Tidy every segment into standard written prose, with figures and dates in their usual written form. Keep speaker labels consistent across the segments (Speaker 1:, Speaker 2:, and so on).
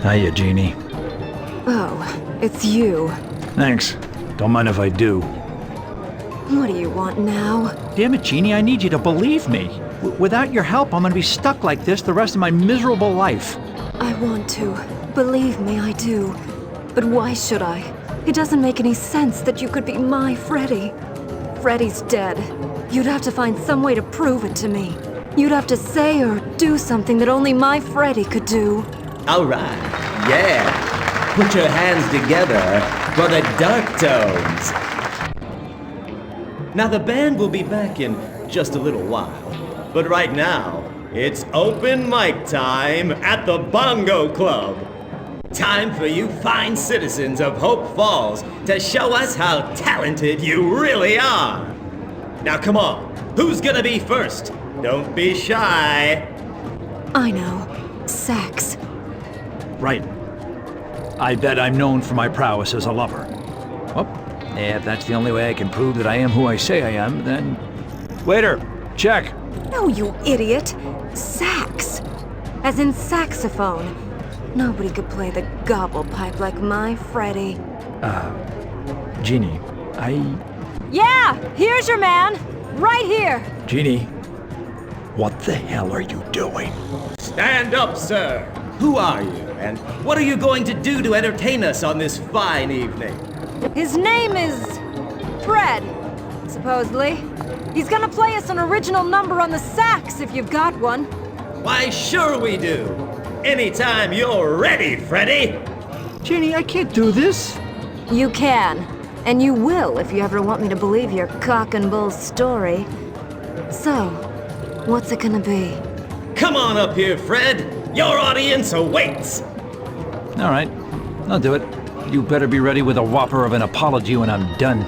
Speaker 1: Hiya, Jeannie.
Speaker 2: Oh, it's you.
Speaker 1: Thanks. Don't mind if I do.
Speaker 2: What do you want now?
Speaker 1: Damn it, Jeannie, I need you to believe me. Without your help, I'm gonna be stuck like this the rest of my miserable life.
Speaker 2: I want to. Believe me, I do. But why should I? It doesn't make any sense that you could be my Freddy. Freddy's dead. You'd have to find some way to prove it to me. You'd have to say or do something that only my Freddy could do.
Speaker 3: Alright, yeah. Put your hands together for the Dark Tones. Now the band will be back in just a little while. But right now, it's open mic time at the Bongo Club. Time for you fine citizens of Hope Falls to show us how talented you really are. Now come on, who's gonna be first? Don't be shy.
Speaker 2: I know. Sex.
Speaker 1: Right. I bet I'm known for my prowess as a lover. Well, if that's the only way I can prove that I am who I say I am, then... Waiter, check.
Speaker 2: No, you idiot. Sax. As in saxophone. Nobody could play the gobble pipe like my Freddy.
Speaker 1: Jeannie,
Speaker 2: Yeah, here's your man. Right here.
Speaker 1: Jeannie, what the hell are you doing?
Speaker 3: Stand up, sir. Who are you, and what are you going to do to entertain us on this fine evening?
Speaker 2: His name is... Fred, supposedly. He's gonna play us an original number on the sax if you've got one.
Speaker 3: Why, sure we do. Anytime you're ready, Freddy.
Speaker 1: Jeannie, I can't do this.
Speaker 2: You can. And you will if you ever want me to believe your cock and bull story. So, what's it gonna be?
Speaker 3: Come on up here, Fred. Your audience awaits.
Speaker 1: All right, I'll do it. You better be ready with a whopper of an apology when I'm done.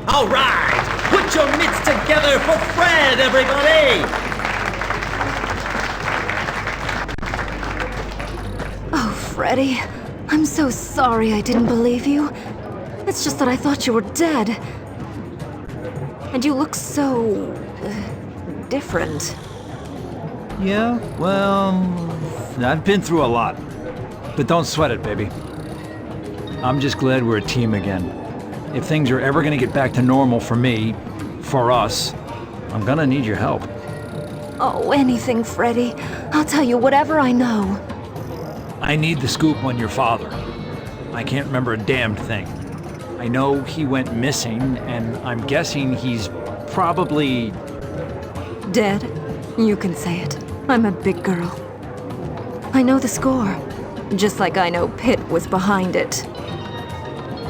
Speaker 3: All right, put your mitts together for Fred, everybody!
Speaker 2: Oh, Freddy. I'm so sorry I didn't believe you. It's just that I thought you were dead. And you look so... different.
Speaker 1: Yeah, well, I've been through a lot. But don't sweat it, baby. I'm just glad we're a team again. If things are ever gonna get back to normal for me, for us, I'm gonna need your help.
Speaker 2: Oh, anything, Freddy. I'll tell you whatever I know.
Speaker 1: I need the scoop on your father. I can't remember a damned thing. I know he went missing, and I'm guessing he's probably...
Speaker 2: Dead? You can say it. I'm a big girl. I know the score. Just like I know Pitt was behind it.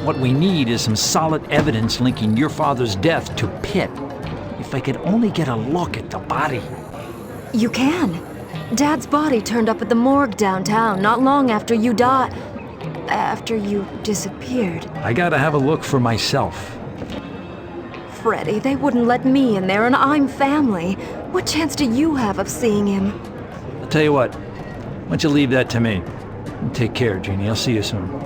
Speaker 1: What we need is some solid evidence linking your father's death to Pitt. If I could only get a look at the body.
Speaker 2: You can. Dad's body turned up at the morgue downtown not long after you died. After you disappeared.
Speaker 1: I gotta have a look for myself.
Speaker 2: Freddy, they wouldn't let me in there, and I'm family. What chance do you have of seeing him?
Speaker 1: I'll tell you what, why don't you leave that to me? Take care, Jeannie. I'll see you soon.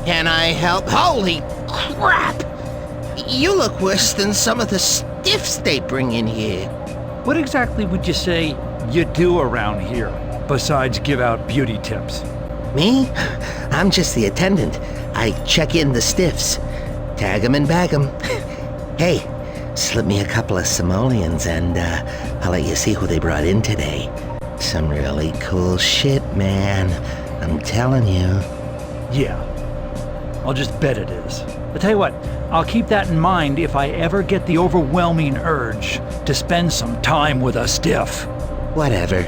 Speaker 4: Can I help? Holy crap! You look worse than some of the stiffs they bring in here.
Speaker 1: What exactly would you say you do around here, besides give out beauty tips?
Speaker 4: Me? I'm just the attendant. I check in the stiffs. Tag 'em and bag 'em. Hey, slip me a couple of simoleons and I'll let you see who they brought in today. Some really cool shit, man. I'm telling you.
Speaker 1: Yeah. I'll just bet it is. I'll tell you what, I'll keep that in mind if I ever get the overwhelming urge to spend some time with a stiff.
Speaker 4: Whatever.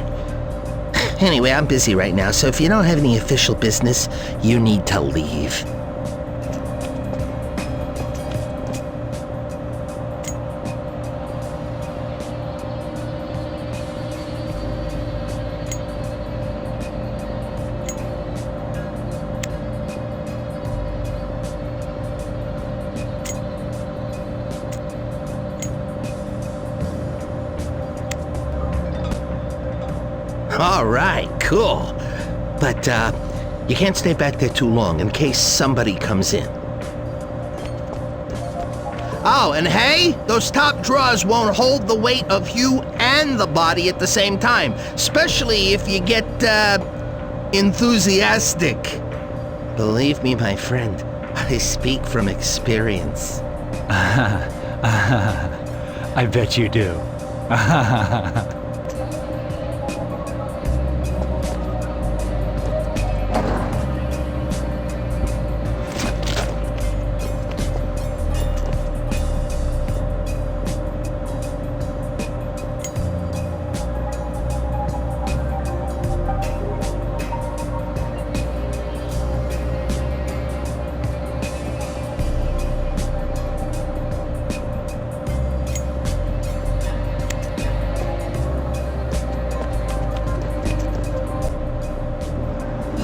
Speaker 4: Anyway, I'm busy right now, so if you don't have any official business, you need to leave. All right, cool. But, you can't stay back there too long in case somebody comes in. Oh, and hey, those top drawers won't hold the weight of you and the body at the same time, especially if you get, enthusiastic. Believe me, my friend, I speak from experience.
Speaker 1: I bet you do.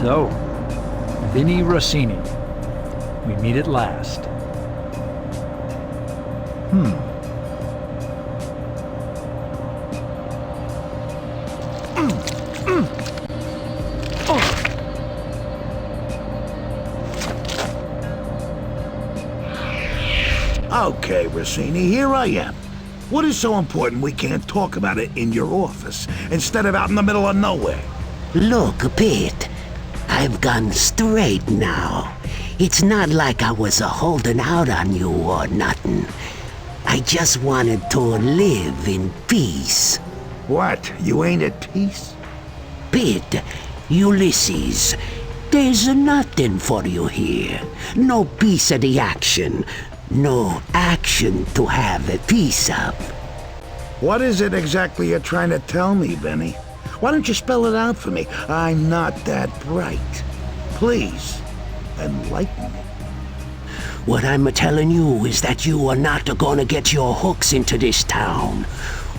Speaker 1: So, Vinny Rossini. We meet at last.
Speaker 5: Okay, Rossini, here I am. What is so important we can't talk about it in your office, instead of out in the middle of nowhere?
Speaker 6: Look, Pitt, I've gone straight now. It's not like I was holding out on you or nothing. I just wanted to live in peace.
Speaker 5: What, you ain't at peace?
Speaker 6: Pitt, Ulysses, there's nothing for you here. No piece of the action. No action to have a piece of.
Speaker 5: What is it exactly you're trying to tell me, Vinny? Why don't you spell it out for me? I'm not that bright. Please, enlighten me.
Speaker 6: What I'm telling you is that you are not gonna get your hooks into this town.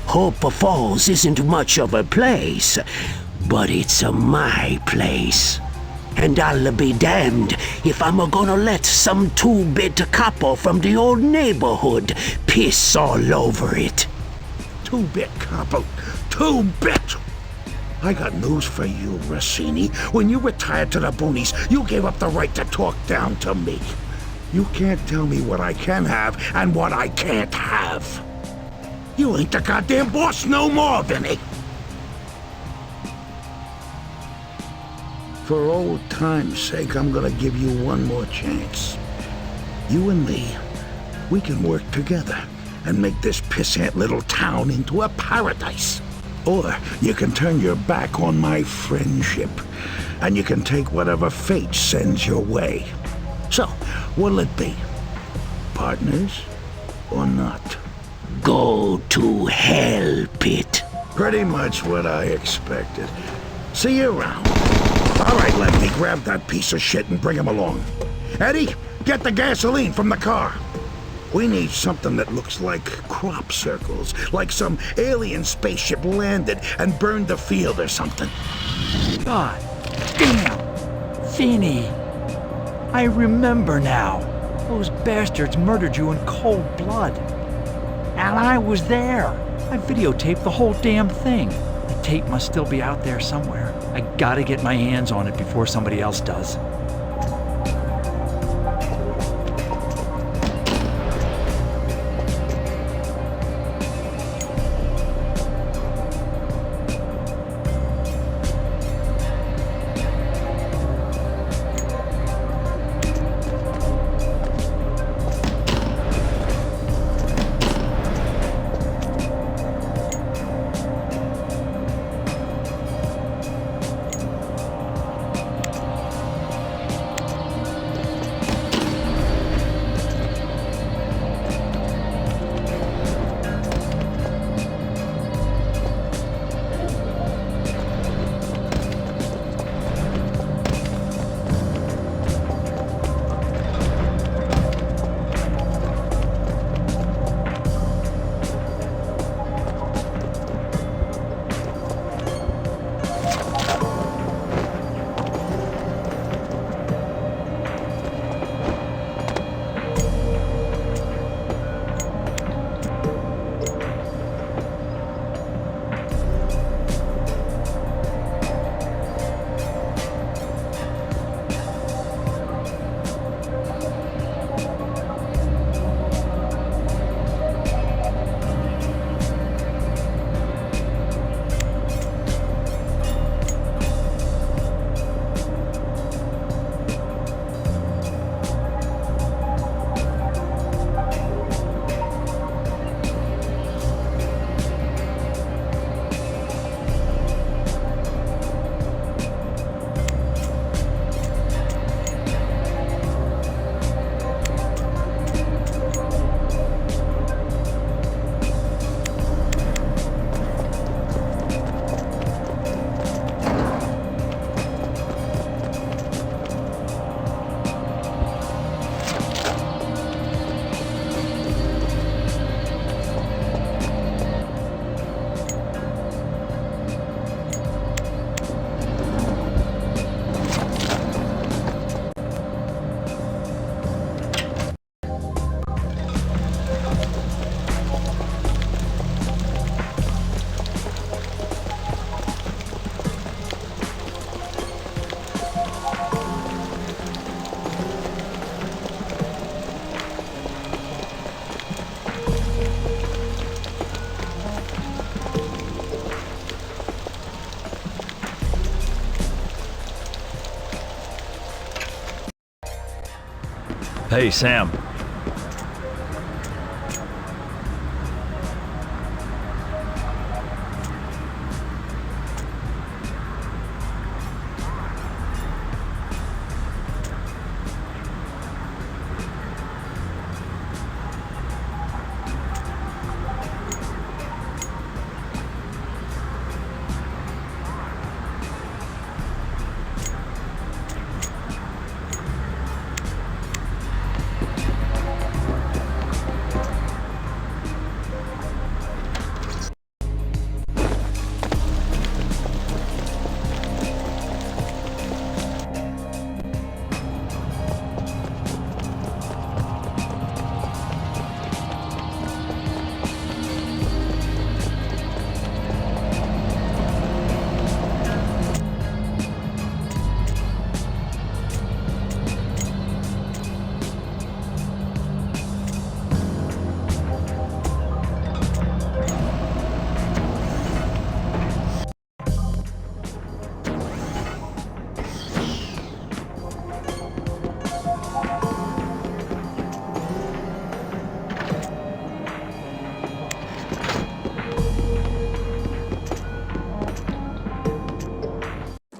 Speaker 6: Hope Falls isn't much of a place, but it's my place. And I'll be damned if I'm gonna let some two-bit copper from the old neighborhood piss all over it.
Speaker 5: Two-bit copper. Two-bit! I got news for you, Rossini. When you retired to the boonies, you gave up the right to talk down to me. You can't tell me what I can have and what I can't have. You ain't the goddamn boss no more, Vinny. For old time's sake, I'm gonna give you one more chance. You and me, we can work together and make this pissant little town into a paradise. Or you can turn your back on my friendship, and you can take whatever fate sends your way. So, what'll it be? Partners or not?
Speaker 6: Go to hell, Pitt.
Speaker 5: Pretty much what I expected. See you around. All right, let me grab that piece of shit and bring him along. Eddie, get the gasoline from the car. We need something that looks like crop circles, like some alien spaceship landed and burned the field or something.
Speaker 1: God damn! Vinny! I remember now. Those bastards murdered you in cold blood. And I was there. I videotaped the whole damn thing. The tape must still be out there somewhere. I gotta get my hands on it before somebody else does. Hey, Sam.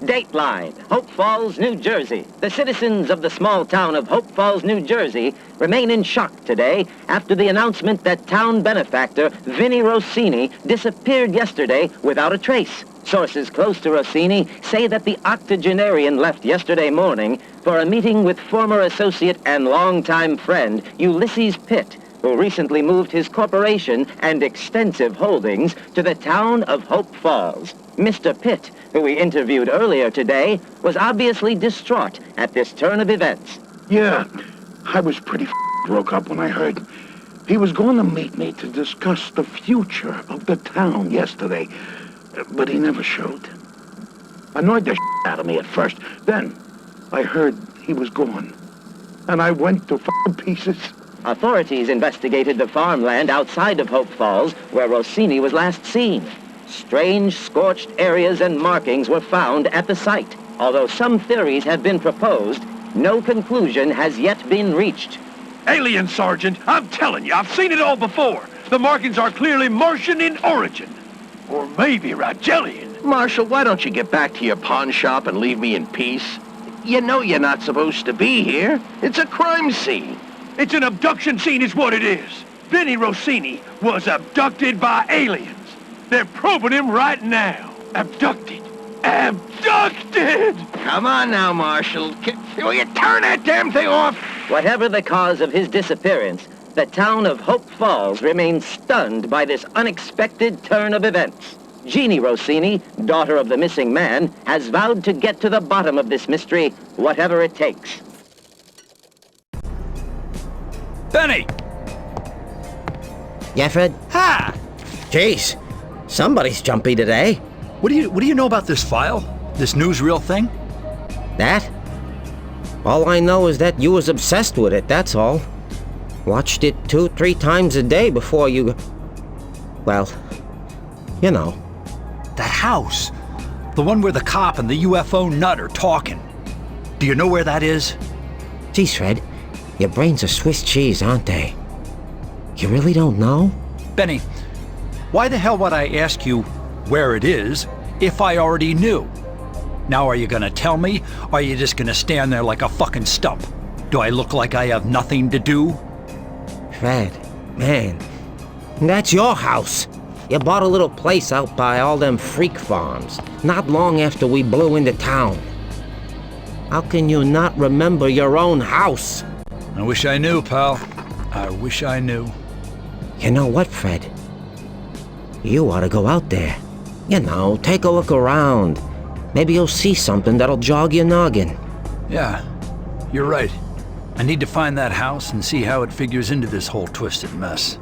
Speaker 7: Dateline, Hope Falls, New Jersey. The citizens of the small town of Hope Falls, New Jersey remain in shock today after the announcement that town benefactor Vinnie Rossini disappeared yesterday without a trace. Sources close to Rossini say that the octogenarian left yesterday morning for a meeting with former associate and longtime friend Ulysses Pitt, who recently moved his corporation and extensive holdings to the town of Hope Falls. Mr. Pitt, who we interviewed earlier today, was obviously distraught at this turn of events.
Speaker 5: Yeah, I was pretty broke up when I heard he was going to meet me to discuss the future of the town yesterday, but he never showed. Annoyed the out of me at first. Then I heard he was gone, and I went to pieces.
Speaker 7: Authorities investigated the farmland outside of Hope Falls, where Rossini was last seen. Strange, scorched areas and markings were found at the site. Although some theories have been proposed, no conclusion has yet been reached.
Speaker 8: Alien, Sergeant. I'm telling you, I've seen it all before. The markings are clearly Martian in origin. Or maybe Rigelian.
Speaker 6: Marshal, why don't you get back to your pawn shop and leave me in peace? You know you're not supposed to be here. It's a crime scene.
Speaker 8: It's an abduction scene is what it is. Vinnie Rossini was abducted by aliens. They're probing him right now. Abducted. Abducted!
Speaker 6: Come on now, Marshal. Will you turn that damn thing off?
Speaker 7: Whatever the cause of his disappearance, the town of Hope Falls remains stunned by this unexpected turn of events. Jeannie Rossini, daughter of the missing man, has vowed to get to the bottom of this mystery, whatever it takes.
Speaker 1: Benny!
Speaker 4: Yeah, Fred?
Speaker 1: Ha!
Speaker 4: Jeez, somebody's jumpy today.
Speaker 1: What do you know about this file? This newsreel thing?
Speaker 4: That? All I know is that you was obsessed with it, that's all. Watched it 2-3 times a day before you... Well, you know.
Speaker 1: That house. The one where the cop and the UFO nut are talking. Do you know where that is?
Speaker 4: Geez, Fred, your brains are Swiss cheese, aren't they? You really don't know?
Speaker 1: Benny, why the hell would I ask you where it is if I already knew? Now are you gonna tell me, or are you just gonna stand there like a fucking stump? Do I look like I have nothing to do?
Speaker 4: Fred, man, that's your house. You bought a little place out by all them freak farms, not long after we blew into town. How can you not remember your own house?
Speaker 1: I wish I knew, pal. I wish I knew.
Speaker 4: You know what, Fred? You ought to go out there. You know, take a look around. Maybe you'll see something that'll jog your noggin.
Speaker 1: Yeah, you're right. I need to find that house and see how it figures into this whole twisted mess.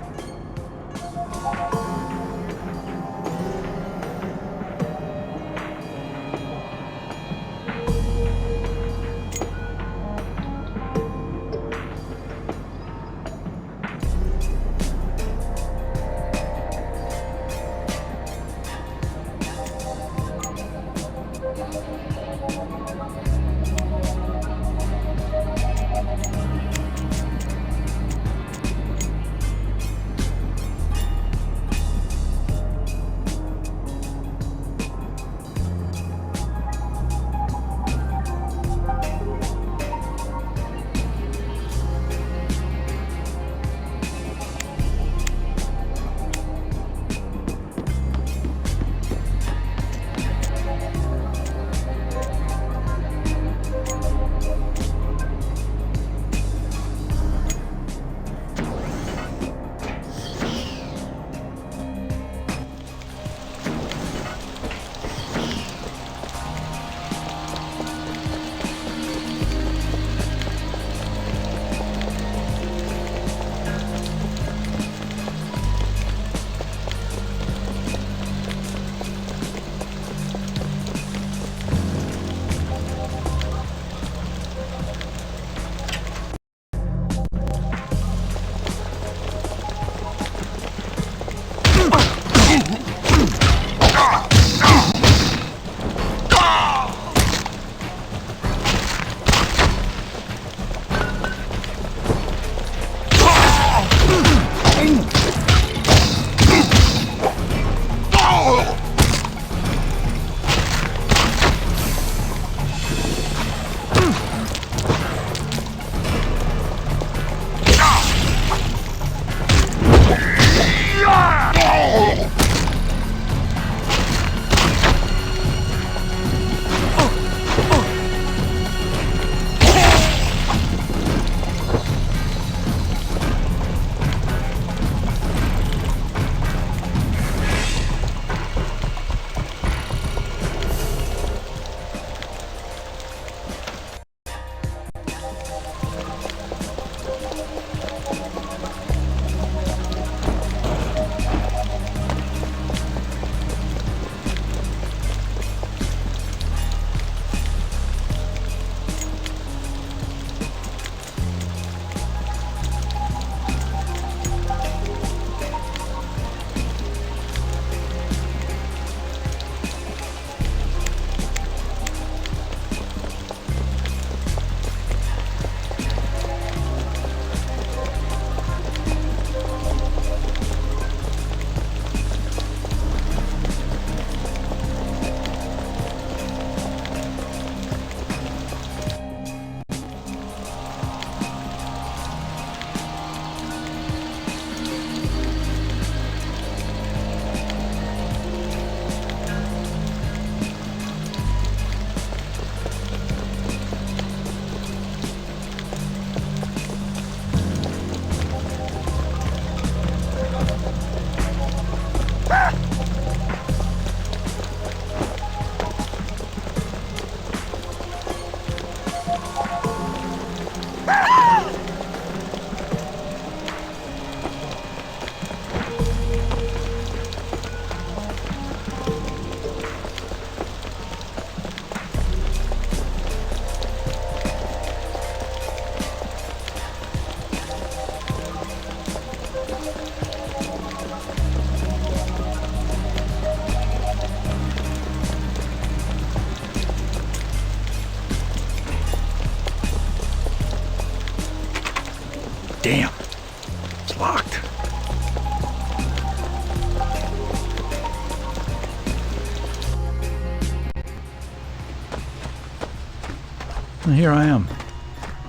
Speaker 1: And here I am,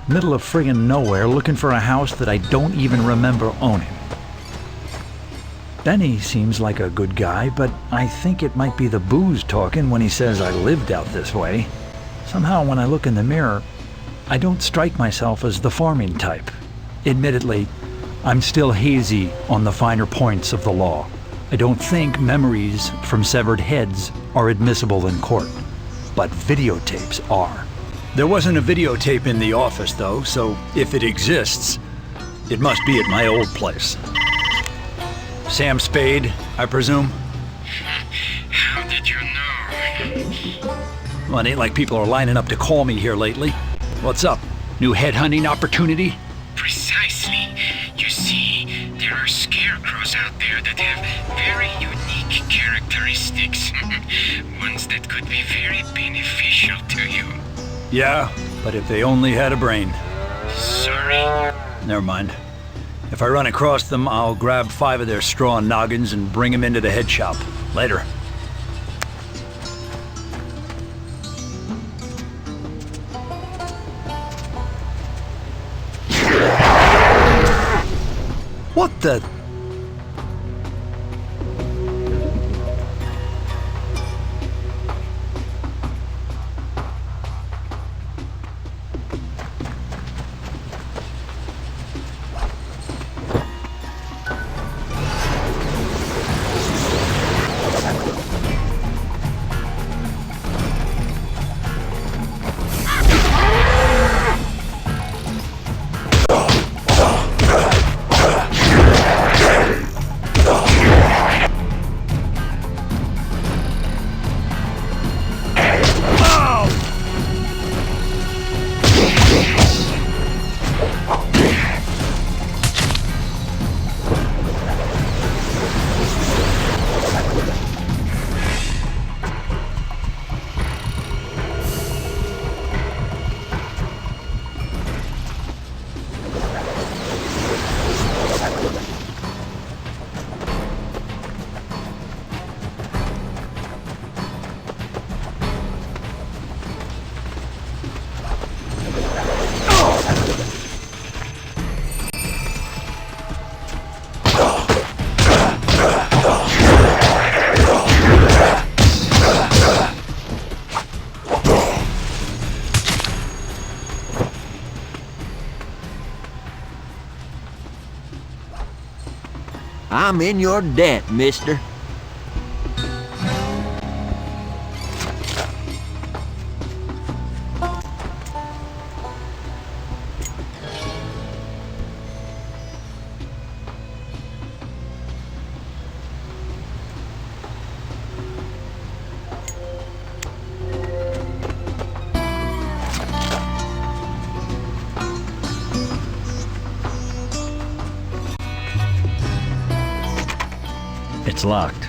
Speaker 1: middle of friggin' nowhere, looking for a house that I don't even remember owning. Benny seems like a good guy, but I think it might be the booze talking when he says I lived out this way. Somehow when I look in the mirror, I don't strike myself as the farming type. Admittedly, I'm still hazy on the finer points of the law. I don't think memories from severed heads are admissible in court, but videotapes are. There wasn't a videotape in the office though, so if it exists, it must be at my old place. Sam Spade, I presume?
Speaker 9: How did you know?
Speaker 1: Well, it ain't like people are lining up to call me here lately. What's up? New headhunting opportunity?
Speaker 9: Precisely. You see, there are scarecrows out there that have very unique characteristics. Ones that could be very beneficial to you.
Speaker 1: Yeah, but if they only had a brain.
Speaker 9: Sorry?
Speaker 1: Never mind. If I run across them, I'll grab 5 of their straw noggins and bring them into the head shop. Later. What the?
Speaker 10: I'm in your debt, mister.
Speaker 1: It's locked.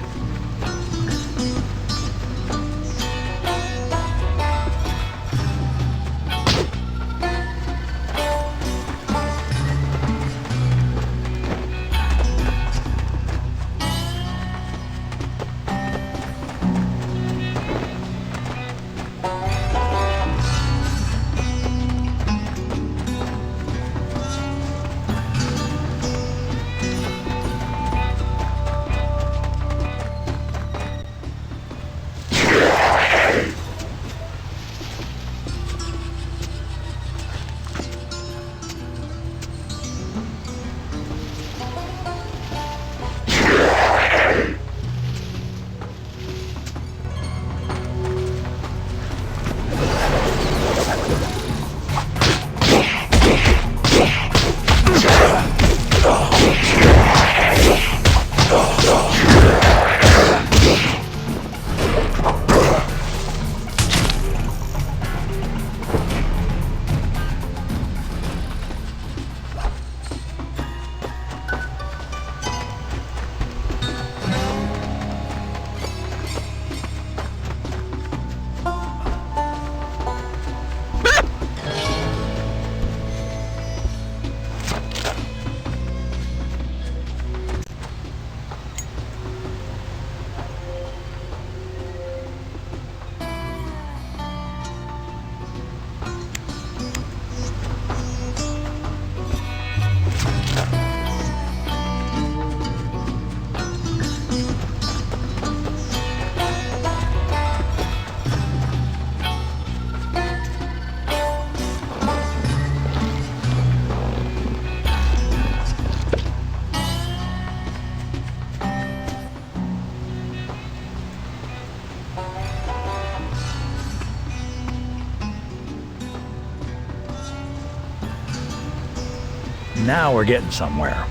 Speaker 1: Now we're getting somewhere.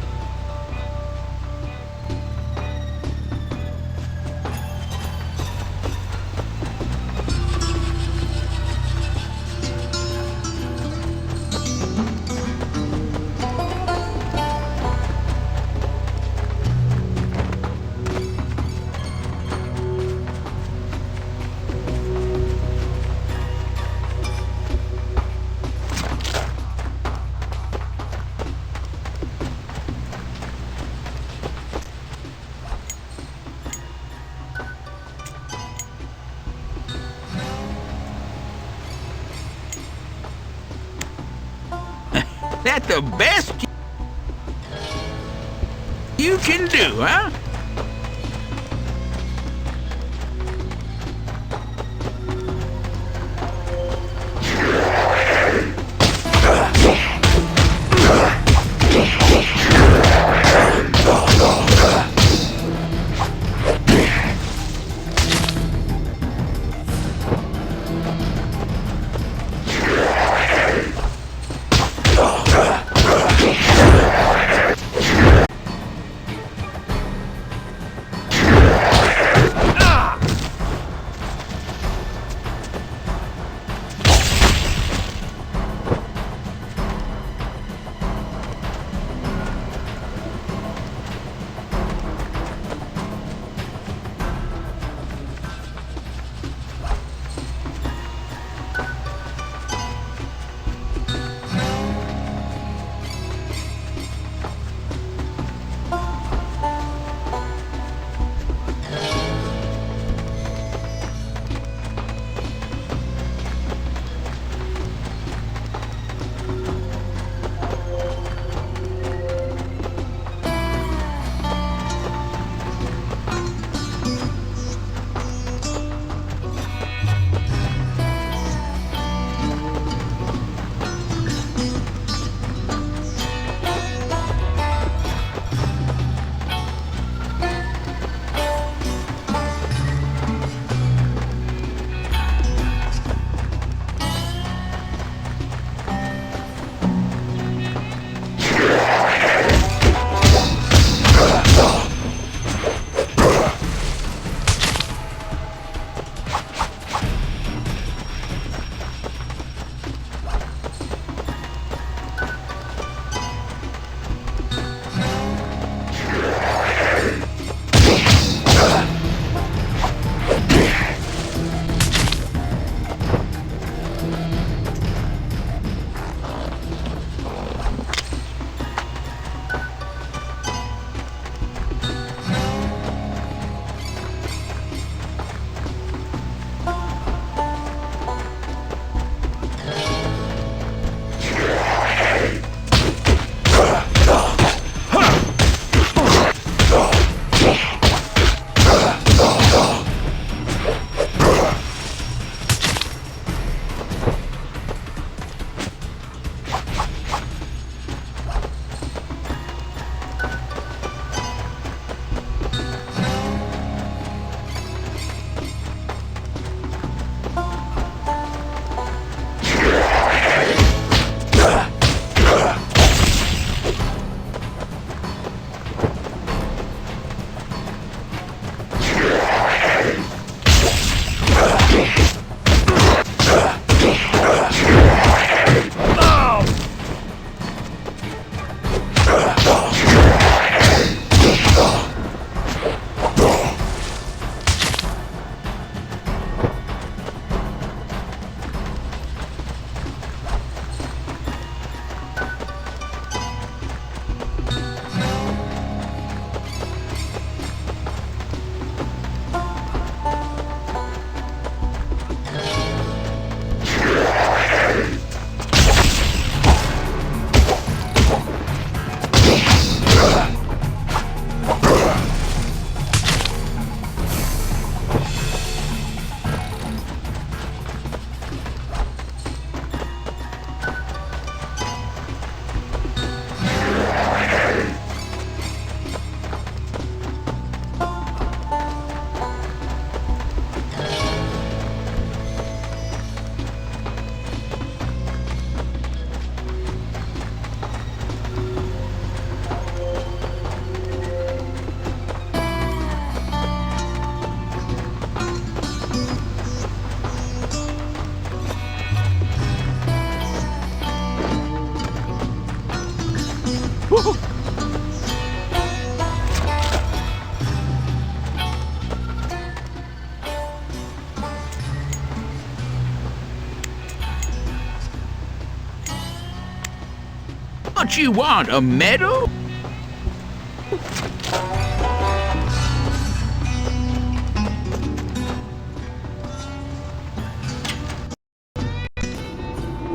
Speaker 11: That the best you can do, huh? What you want, a medal?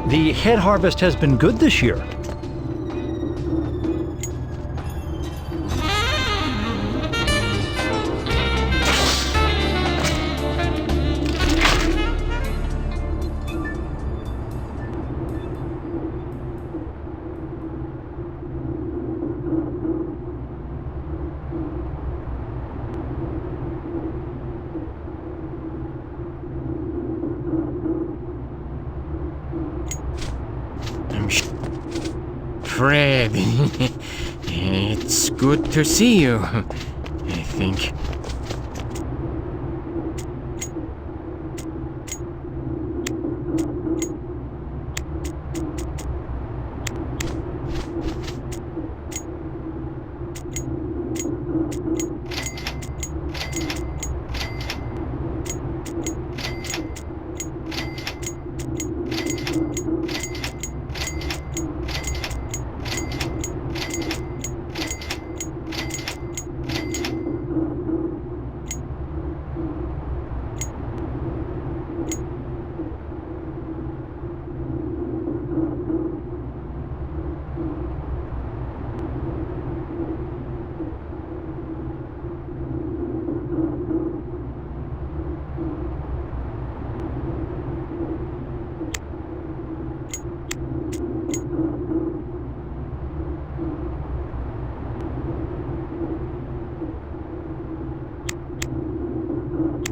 Speaker 1: The head harvest has been good this year.
Speaker 12: Fred, it's good to see you, I think.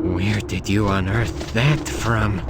Speaker 12: Where did you unearth that from?